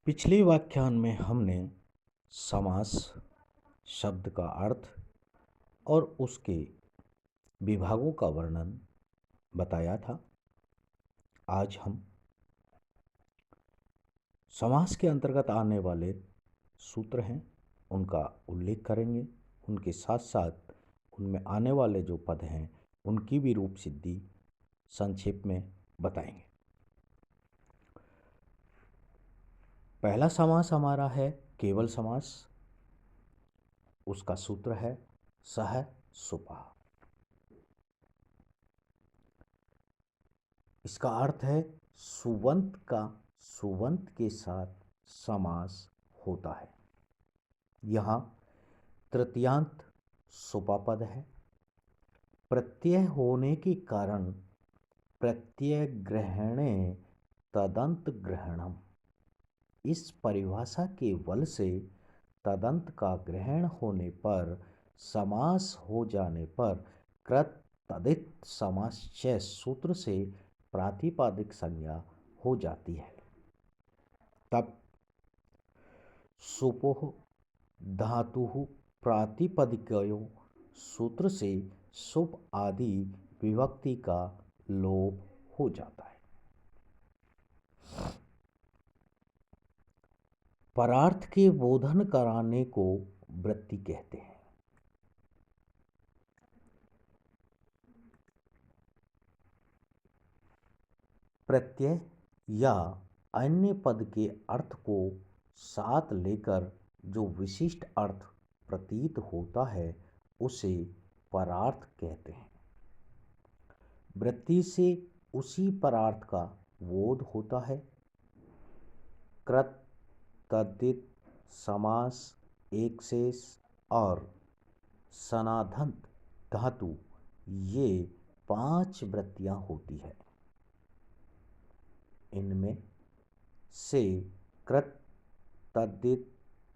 पिछले व्याख्यान में हमने समास शब्द का अर्थ और उसके विभागों का वर्णन बताया था। आज हम समास के अंतर्गत आने वाले सूत्र हैं उनका उल्लेख करेंगे। उनके साथ साथ उनमें आने वाले जो पद हैं उनकी भी रूप सिद्धि संक्षेप में बताएंगे। पहला समास हमारा है केवल समास। उसका सूत्र है सह सुपः। इसका अर्थ है सुबंत के साथ समास होता है। यहाँ तृतीयांत सुपापद है। प्रत्यय होने के कारण प्रत्यय ग्रहणे तदंत ग्रहणम। इस परिभाषा के बल से तदंत का ग्रहण होने पर समास हो जाने पर कृत तदित समासचय सूत्र से प्रातिपादिक संज्ञा हो जाती है। तब सुपोह धातु प्रातिपदिकयो सूत्र से सुप आदि विभक्ति का लोप हो जाता है। परार्थ के बोधन कराने को वृत्ति कहते हैं। प्रत्यय या अन्य पद के अर्थ को साथ लेकर जो विशिष्ट अर्थ प्रतीत होता है उसे परार्थ कहते हैं। वृत्ति से उसी परार्थ का बोध होता है। कृत तद्धित समास एक शेष और सनाधंत धातु ये 5 वृत्तियां होती है। इनमें से कृत तद्धित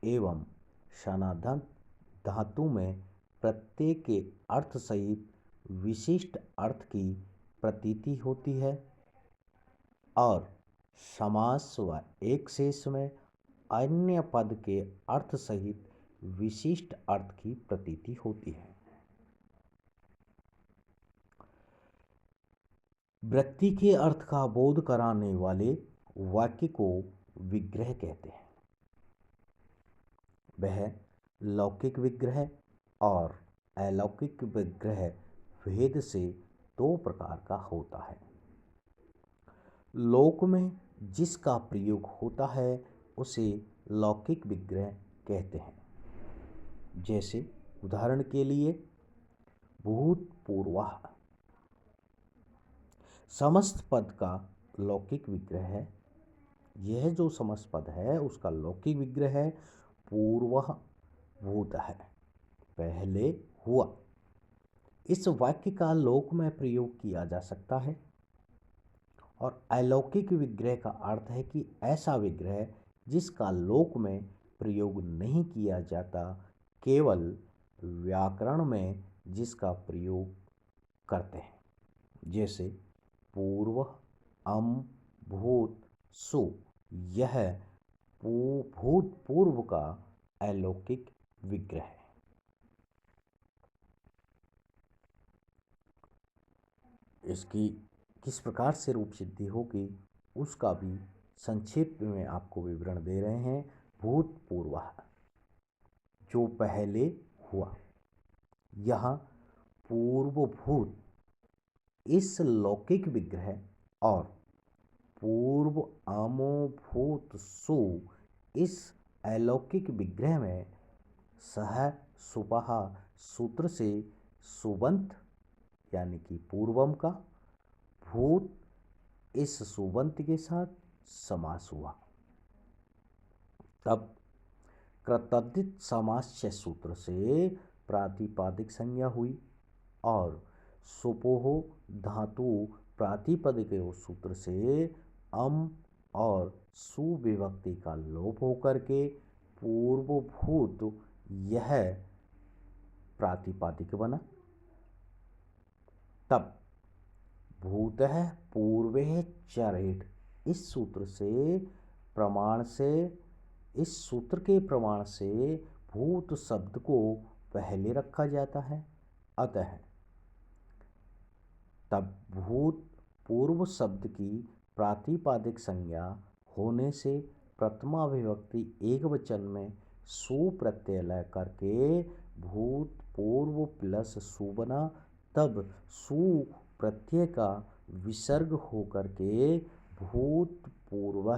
एवं सनाधंत धातु में प्रत्यय के अर्थ सहित विशिष्ट अर्थ की प्रतीति होती है और समास व एक शेष में अन्य पद के अर्थ सहित विशिष्ट अर्थ की प्रतीति होती है। वृत्ति के अर्थ का बोध कराने वाले वाक्य को विग्रह कहते हैं। वह लौकिक विग्रह और अलौकिक विग्रह भेद से 2 प्रकार का होता है। लोक में जिसका प्रयोग होता है उसे लौकिक विग्रह कहते हैं। जैसे उदाहरण के लिए भूतपूर्वः समस्त पद का लौकिक विग्रह है। यह जो समस्त पद है उसका लौकिक विग्रह है पूर्वः भूत है, पहले हुआ। इस वाक्य का लोक में प्रयोग किया जा सकता है। और अलौकिक विग्रह का अर्थ है कि ऐसा विग्रह जिसका लोक में प्रयोग नहीं किया जाता, केवल व्याकरण में जिसका प्रयोग करते हैं। जैसे पूर्व, अम, भूत, सु। यह भूत पूर्व का अलौकिक विग्रह है। इसकी किस प्रकार से रूप सिद्धि होगी उसका भी संक्षेप में आपको विवरण दे रहे हैं। भूतपूर्व जो पहले हुआ। यहाँ पूर्वभूत इस लौकिक विग्रह और पूर्व अमो भूत सु इस अलौकिक विग्रह में सह सुपः सूत्र से सुबंत यानी कि पूर्वम का भूत इस सुबंत के साथ समास हुआ। तब कृतद्धित समासचय सूत्र से प्रातिपादिक संज्ञा हुई और सुपोह धातु प्रातिपदिक सूत्र से अम और सुविभक्ति का लोप होकर के पूर्वभूत यह प्रातिपादिक बना। तब भूतः पूर्वे चरेट इस सूत्र से प्रमाण से, इस सूत्र के प्रमाण से भूत शब्द को पहले रखा जाता है, अतः तब भूत पूर्व शब्द की प्रातिपादिक संज्ञा होने से प्रथमा विभक्ति एक वचन में सु प्रत्यय लय करके भूत पूर्व प्लस सु बना। तब सु प्रत्यय का विसर्ग होकर के भूत पूर्व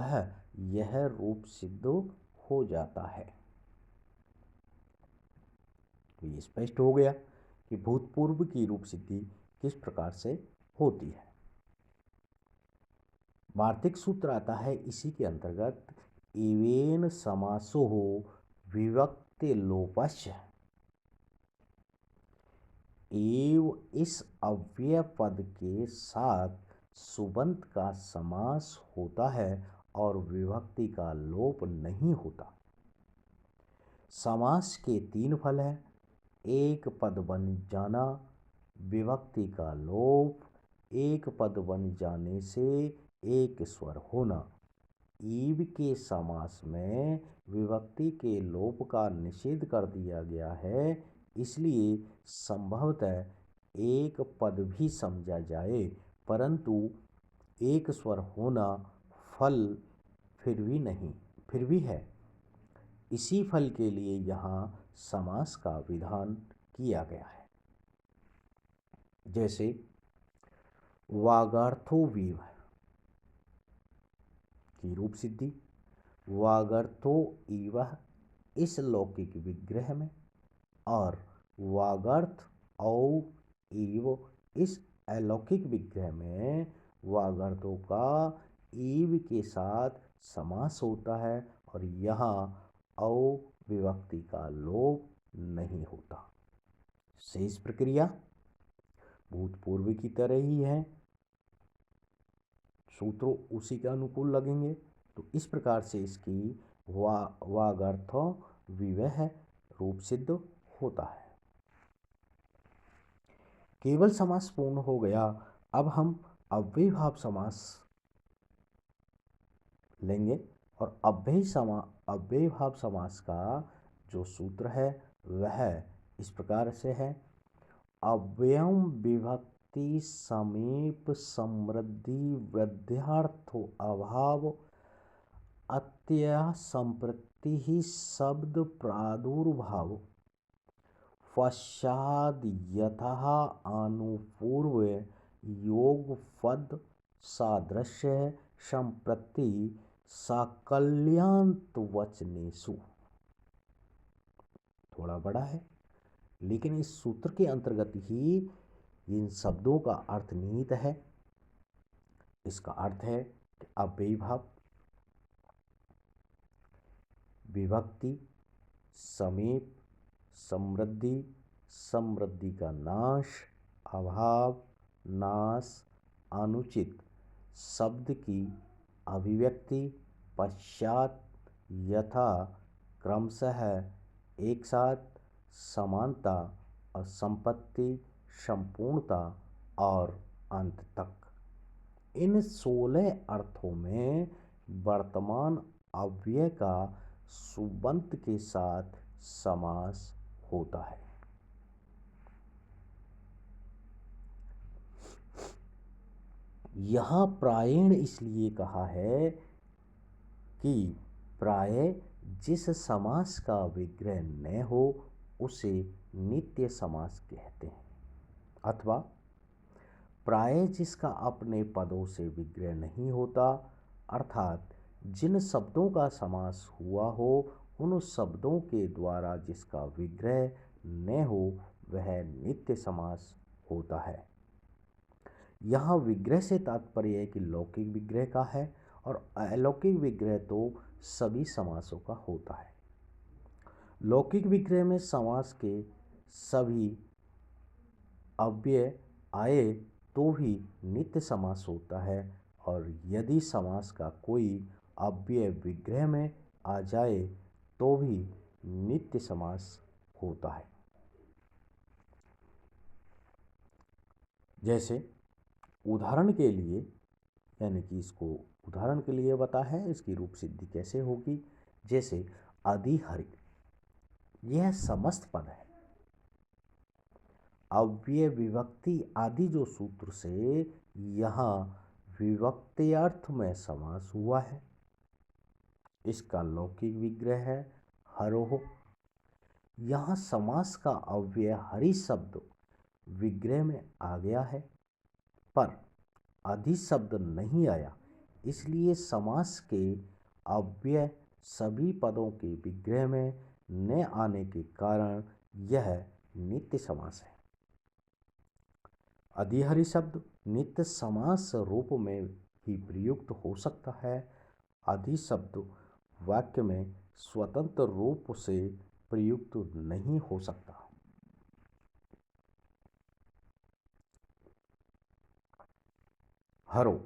यह रूप सिद्ध हो जाता है। तो ये स्पष्ट हो गया कि भूतपूर्व की रूप सिद्धि किस प्रकार से होती है। वार्तिक सूत्र आता है इसी के अंतर्गत, एवेन समासो विभक्ति लोपस्य। एव इस अव्यय पद के साथ सुबंत का समास होता है और विभक्ति का लोप नहीं होता। समास के तीन फल हैं, एक पद बन जाना, विभक्ति का लोप, एक पद बन जाने से एक स्वर होना। ईव के समास में विभक्ति के लोप का निषेध कर दिया गया है, इसलिए संभवतः एक पद भी समझा जाए, परंतु एक स्वर होना फल फिर भी है। इसी फल के लिए यहाँ समास का विधान किया गया है। जैसे वागार्थो वीव की रूप सिद्धि, वागर्थो इव इस लौकिक विग्रह में, और वागर्थ औ इव इस अलौकिक विग्रह में वागर्थों का ईव के साथ समास होता है और यहाँ औ विभक्ति का लोप नहीं होता। शेष प्रक्रिया भूतपूर्व की तरह ही है, सूत्रों उसी के अनुकूल लगेंगे। तो इस प्रकार से इसकी वागर्थ विवह रूप सिद्ध होता है। केवल समास पूर्ण हो गया। अब हम अव्ययीभाव समास लेंगे और अव्ययीभाव समास का जो सूत्र है वह इस प्रकार से है, अव्ययम विभक्ति समीप समृद्धि वृद्ध्यार्थो अभाव अत्यय संप्रति ही शब्द प्रादुर्भाव पश्चाद यतः अनुपूर्व योग पद सादृश्य संप्रति साकल्यांत वचनेषु। थोड़ा बड़ा है, लेकिन इस सूत्र के अंतर्गत ही इन शब्दों का अर्थ निहित है। इसका अर्थ है कि अव्ययीभाव, विभक्ति, समीप, समृद्धि, समृद्धि का नाश, अभाव, नाश, अनुचित शब्द की अभिव्यक्ति, पश्चात, यथा, क्रमशः, एक साथ, समानता और संपत्ति, संपूर्णता और अंत तक। इन 16 अर्थों में वर्तमान अव्यय का सुबंत के साथ समास होता है। यहाँ प्रायेण इसलिए कहा है कि प्राय जिस समास का विग्रह न हो उसे नित्य समास कहते हैं, अथवा प्राय जिसका अपने पदों से विग्रह नहीं होता, अर्थात जिन शब्दों का समास हुआ हो उन शब्दों के द्वारा जिसका विग्रह न हो वह नित्य समास होता है। यहाँ विग्रह से तात्पर्य है कि लौकिक विग्रह का है और अलौकिक विग्रह तो सभी समासों का होता है। लौकिक विग्रह में समास के सभी अव्यय आए तो भी नित्य समास होता है, और यदि समास का कोई अव्यय विग्रह में आ जाए तो भी नित्य समास होता है। जैसे उदाहरण के लिए यानी कि इसको उदाहरण के लिए बता है, इसकी रूप सिद्धि कैसे होगी। जैसे आदि हरि, यह समस्त पद है। अव्यय विभक्ति आदि जो सूत्र से यहाँ विभक्ति अर्थ में समास हुआ है, इसका लौकिक विग्रह है हरोह। यहाँ समास का अव्यय हरि शब्द विग्रह में आ गया है, पर अधि शब्द नहीं आया, इसलिए समास के अव्यय सभी पदों के विग्रह में न आने के कारण यह नित्य समास है। अधिहरि शब्द नित्य समास रूप में ही प्रयुक्त हो सकता है। अधि शब्द वाक्य में स्वतंत्र रूप से प्रयुक्त नहीं हो सकता। हरो,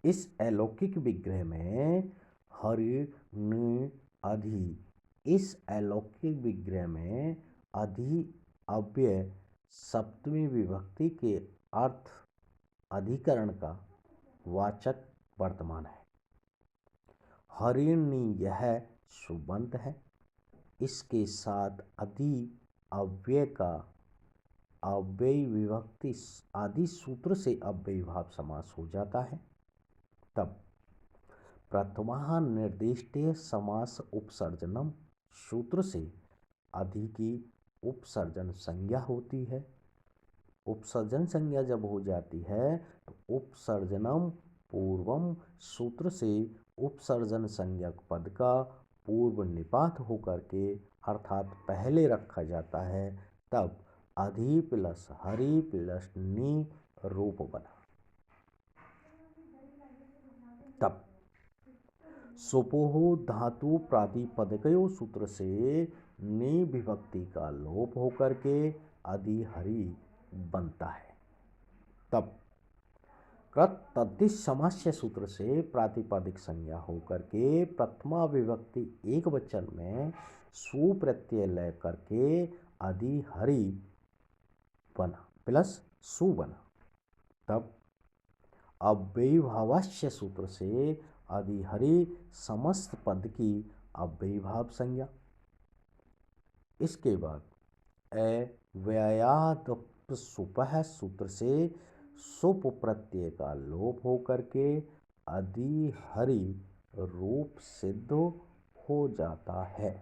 इस अलौकिक विग्रह में हरि नि अधि, इस अलौकिक विग्रह में अधि अव्यय सप्तमी विभक्ति के अर्थ अधिकरण का वाचक वर्तमान है। हरिणी यह सुबंत है, इसके साथ अधि अव्यय का अव्ययी विभक्ति आदि सूत्र से अव्ययी भाव समास हो जाता है। तब प्रथमा निर्दिष्टे समास उपसर्जनम सूत्र से अधि की उपसर्जन संज्ञा होती है। उपसर्जन संज्ञा जब हो जाती है तो उपसर्जनम पूर्वम सूत्र से उपसर्जन संज्ञक पद का पूर्व निपात होकर के अर्थात पहले रखा जाता है, तब अधि प्लस हरि प्लस नि रूप बना। तब सुपोह धातु प्रातिपदिकयो सूत्र से नि विभक्ति का लोप होकर के अधि हरि बनता है। तब कृत तद्धित समास्य सूत्र से प्रातिपदिक संज्ञा होकर के प्रथमा विभक्ति एक वचन में सु प्रत्यय लय करके अधि हरि बना प्लस सु बना। तब अव्ययी भावास्य सूत्र से अधि हरि समस्त पद की अव्ययी भाव संज्ञा। इसके बाद अव्ययाद सुपह सूत्र से सुप प्रत्यय का लोप होकर के अधि हरि रूप सिद्ध हो जाता है।